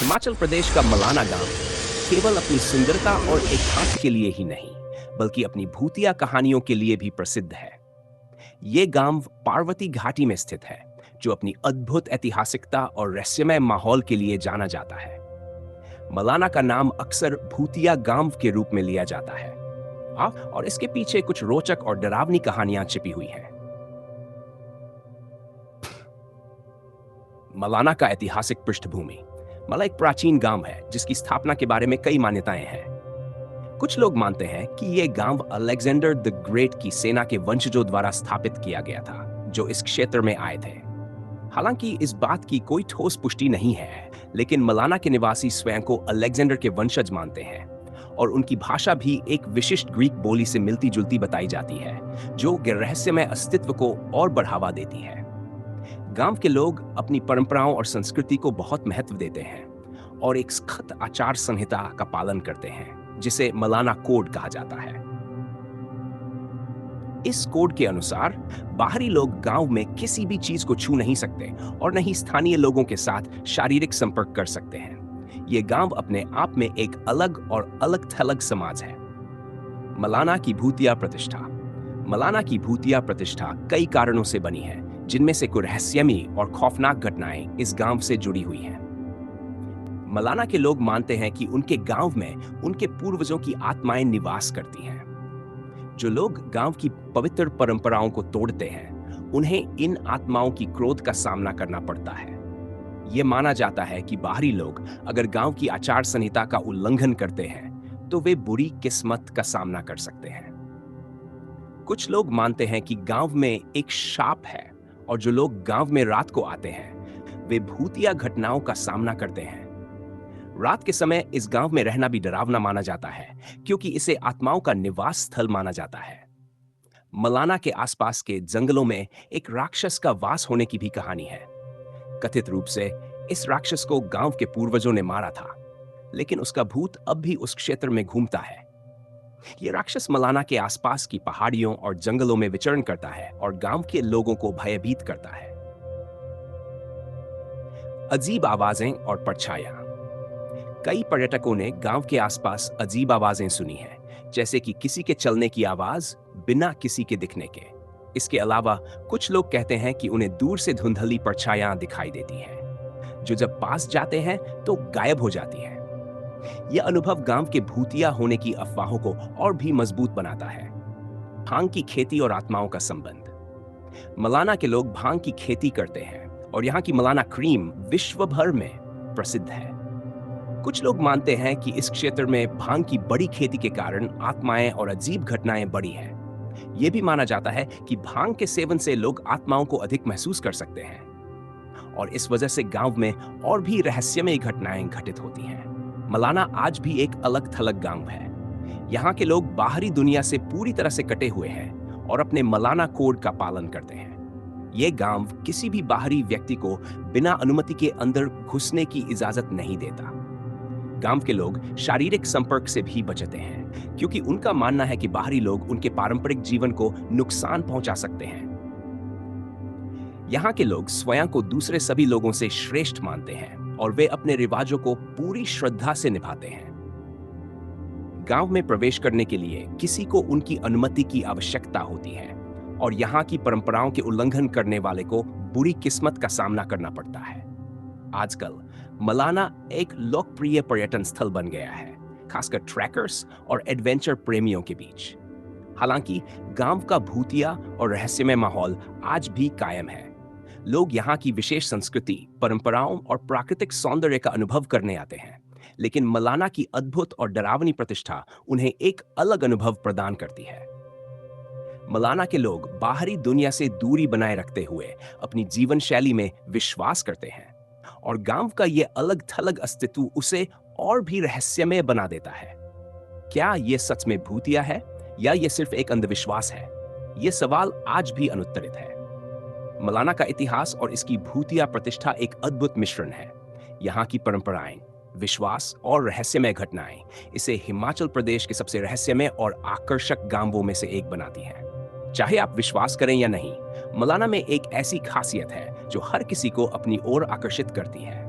हिमाचल प्रदेश का मलाना गांव केवल अपनी सुंदरता और एकांत के लिए ही नहीं, बल्कि अपनी भूतिया कहानियों के लिए भी प्रसिद्ध है। ये गांव पार्वती घाटी में स्थित है, जो अपनी अद्भुत ऐतिहासिकता और रहस्यमय माहौल के लिए जाना जाता है। मलाना का नाम अक्सर भूतिया गांव के रूप में लिया जाता है। और इसके पीछे कुछ रोचक और डरावनी कहानियां छिपी हुई हैं। मलाना का ऐतिहासिक पृष्ठभूमि। मला एक प्राचीन गांव है जिसकी स्थापना के बारे में कई मान्यताएं हैं। कुछ लोग मानते हैं कि यह गांव अलेक्जेंडर द ग्रेट की सेना के वंशजों द्वारा स्थापित किया गया था, जो इस क्षेत्र में आए थे। हालांकि इस बात की कोई ठोस पुष्टि नहीं है, लेकिन मलाना के निवासी स्वयं को अलेक्जेंडर के वंशज मानते हैं और उनकी भाषा भी एक विशिष्ट ग्रीक बोली से मिलती जुलती बताई जाती है, जो रहस्यमय अस्तित्व को और बढ़ावा देती है। गांव के लोग अपनी परंपराओं और संस्कृति को बहुत महत्व देते हैं और एक सख्त आचार संहिता का पालन करते हैं, जिसे मलाना कोड कहा जाता है। इस कोड के अनुसार बाहरी लोग गांव में किसी भी चीज को छू नहीं सकते और न ही स्थानीय लोगों के साथ शारीरिक संपर्क कर सकते हैं। ये गांव अपने आप में एक अलग और अलग-थलग समाज है। मलाना की भूतिया प्रतिष्ठा। मलाना की भूतिया प्रतिष्ठा कई कारणों से बनी है, जिनमें से कुछ रहस्यमयी और खौफनाक घटनाएं इस गांव से जुड़ी हुई हैं। मलाना के लोग मानते हैं कि उनके गांव में उनके पूर्वजों की आत्माएं निवास करती हैं। जो लोग गांव की पवित्र परंपराओं को तोड़ते हैं, उन्हें इन आत्माओं की क्रोध का सामना करना पड़ता है। यह माना जाता है कि बाहरी लोग अगर गांव की आचार संहिता का उल्लंघन करते हैं, तो वे बुरी किस्मत का सामना कर सकते हैं। कुछ लोग मानते हैं कि गांव में एक शाप है और जो लोग गांव में रात को आते हैं, वे भूतिया घटनाओं का सामना करते हैं। रात के समय इस गांव में रहना भी डरावना माना जाता है, क्योंकि इसे आत्माओं का निवास स्थल माना जाता है। मलाना के आसपास के जंगलों में एक राक्षस का वास होने की भी कहानी है। कथित रूप से इस राक्षस को गांव के पूर्वजों ने मारा था, लेकिन उसका भूत अब भी उस क्षेत्र में घूमता है। यह राक्षस मलाना के आसपास की पहाड़ियों और जंगलों में विचरण करता है और गांव के लोगों को भयभीत करता है। अजीब आवाजें और परछाइयां। कई पर्यटकों ने गांव के आसपास अजीब आवाजें सुनी हैं, जैसे कि किसी के चलने की आवाज बिना किसी के दिखने के। इसके अलावा कुछ लोग कहते हैं कि उन्हें दूर से धुंधली परछाइयां दिखाई देती हैं, जो जब पास जाते हैं तो गायब हो जाती हैं। यह अनुभव गांव के भूतिया होने की अफवाहों को और भी मजबूत बनाता है। भांग की खेती और आत्माओं का संबंध। मलाना के लोग भांग की खेती करते हैं और यहाँ की मलाना क्रीम विश्व भर में प्रसिद्ध है। कुछ लोग मानते हैं कि इस क्षेत्र में भांग की बड़ी खेती के कारण आत्माएं और अजीब घटनाएं बढ़ी हैं। यह भी माना जाता है कि भांग के सेवन से लोग आत्माओं को अधिक महसूस कर सकते हैं और इस वजह से गांव में और भी रहस्यमय घटनाएं घटित होती हैं। मलाना आज भी एक अलग-थलग गांव है। यहाँ के लोग बाहरी दुनिया से पूरी तरह से कटे हुए हैं और अपने मलाना कोड का पालन करते हैं। यह गांव किसी भी बाहरी व्यक्ति को बिना अनुमति के अंदर घुसने की इजाजत नहीं देता। गांव के लोग शारीरिक संपर्क से भी बचते हैं, क्योंकि उनका मानना है कि बाहरी लोग उनके पारंपरिक जीवन को नुकसान पहुंचा सकते हैं। यहाँ के लोग स्वयं को दूसरे सभी लोगों से श्रेष्ठ मानते हैं और वे अपने रिवाजों को पूरी श्रद्धा से निभाते हैं। गांव में प्रवेश करने के लिए किसी को उनकी अनुमति की आवश्यकता होती है और यहाँ की परंपराओं के उल्लंघन करने वाले को बुरी किस्मत का सामना करना पड़ता है। आजकल मलाना एक लोकप्रिय पर्यटन स्थल बन गया है, खासकर ट्रैकर्स और एडवेंचर प्रेमियों के बीच। हालांकि गांव का भूतिया और रहस्यमय माहौल आज भी कायम है। लोग यहाँ की विशेष संस्कृति, परंपराओं और प्राकृतिक सौंदर्य का अनुभव करने आते हैं, लेकिन मलाना की अद्भुत और डरावनी प्रतिष्ठा उन्हें एक अलग अनुभव प्रदान करती है। मलाना के लोग बाहरी दुनिया से दूरी बनाए रखते हुए अपनी जीवन शैली में विश्वास करते हैं और गांव का यह अलग-थलग अस्तित्व उसे और भी रहस्यमय बना देता है। क्या यह सच में भूतिया है या यह सिर्फ एक अंधविश्वास है? यह सवाल आज भी अनुत्तरित है। मलाना का इतिहास और इसकी भूतिया प्रतिष्ठा एक अद्भुत मिश्रण है। यहाँ की परंपराएं, विश्वास और रहस्यमय घटनाएं इसे हिमाचल प्रदेश के सबसे रहस्यमय और आकर्षक गांवों में से एक बनाती हैं। चाहे आप विश्वास करें या नहीं, मलाना में एक ऐसी खासियत है जो हर किसी को अपनी ओर आकर्षित करती है।